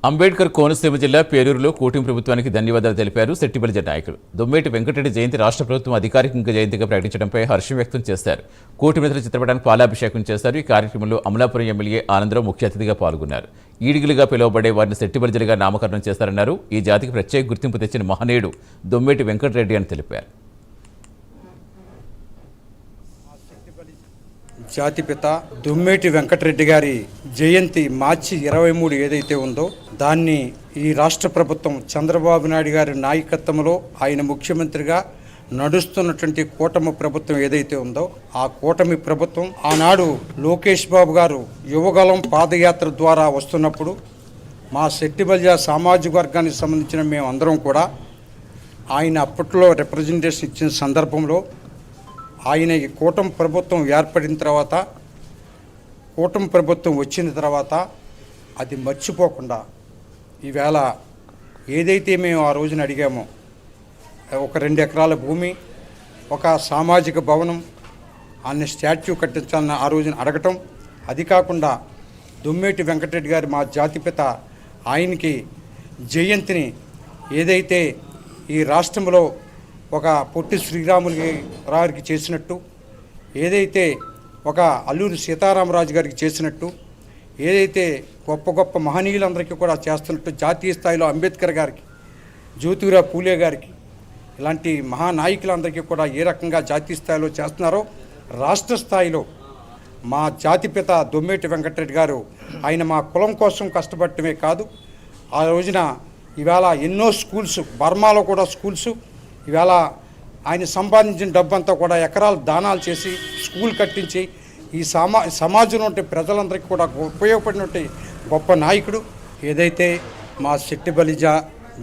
అంబేద్కర్ కోనసీమ జిల్లా పేరూరులో కూటమి ప్రభుత్వానికి ధన్యవాదాలు తెలిపారు సెట్టిబలిజ నాయకులు. దొమ్మేటి వెంకటరెడ్డి జయంతి రాష్ట్ర ప్రభుత్వం అధికారికంగా జయంతిగా ప్రకటించడంపై హర్షం వ్యక్తం చేశారు. కూటమి నేతల చిత్రపటానికి పాలాభిషేకం చేశారు. ఈ కార్యక్రమంలో అమలాపురం ఎమ్మెల్యే ఆనందరావు ముఖ్య అతిథిగా పాల్గొన్నారు. ఈడిగిలుగా పిలువబడే వారిని సెట్టిబలిజలుగా నామకరణం చేశారన్నారు. ఈ జాతికి ప్రత్యేక గుర్తింపు తెచ్చిన మహనీయుడు దొమ్మేటి వెంకటరెడ్డి అని తెలిపారు. జాతిపిత దొమ్మేటి వెంకటరెడ్డి గారి జయంతి మార్చి 23 ఏదైతే ఉందో దాన్ని ఈ రాష్ట్ర ప్రభుత్వం చంద్రబాబు నాయుడు గారి నాయకత్వంలో ఆయన ముఖ్యమంత్రిగా నడుస్తున్నటువంటి కూటమి ప్రభుత్వం ఏదైతే ఉందో ఆ కూటమి ప్రభుత్వం ఆనాడు లోకేష్ బాబు గారు యువగలం పాదయాత్ర ద్వారా వస్తున్నప్పుడు మా సెట్టిబలిజ సామాజిక వర్గానికి సంబంధించిన మేమందరం కూడా ఆయన అప్పట్లో రిప్రజెంటేషన్ ఇచ్చిన సందర్భంలో ఆయన ఈ కూటమి ప్రభుత్వం ఏర్పడిన తర్వాత కూటమి ప్రభుత్వం వచ్చిన తర్వాత అది మర్చిపోకుండా ఈవేళ ఏదైతే మేము ఆ రోజున అడిగామో ఒక 2 ఎకరాల భూమి, ఒక సామాజిక భవనం, అన్ని స్టాచ్యూ కట్టించాలని ఆ రోజున అడగటం, అది కాకుండా దొమ్మేటి వెంకటరెడ్డి గారి మా జాతిపిత ఆయనకి జయంతిని ఏదైతే ఈ రాష్ట్రంలో ఒక పొట్టి శ్రీరాములు గారికి చేసినట్టు, ఏదైతే ఒక అల్లూరి సీతారామరాజు గారికి చేసినట్టు, ఏదైతే గొప్ప గొప్ప మహనీయులందరికీ కూడా చేస్తున్నట్టు జాతీయ స్థాయిలో అంబేద్కర్ గారికి, జ్యోతిరావు పూలే గారికి, ఇలాంటి మహానాయకులందరికీ కూడా ఏ రకంగా జాతీయ స్థాయిలో చేస్తున్నారో రాష్ట్ర స్థాయిలో మా జాతిపిత దొమ్మేటి వెంకటరెడ్డి గారు ఆయన మా కులం కోసం కష్టపడటమే కాదు, ఆ రోజున ఇవాళ ఎన్నో స్కూల్స్, బర్మాలో కూడా స్కూల్స్, ఇవాళ ఆయన సంపాదించిన డబ్బంతా కూడా ఎకరాలు దానాలు చేసి స్కూల్ కట్టించి ఈ సమాజంలో ఉంటే ప్రజలందరికీ కూడా ఉపయోగపడినట్టు గొప్ప నాయకుడు. ఏదైతే మా సెట్టిబలిజ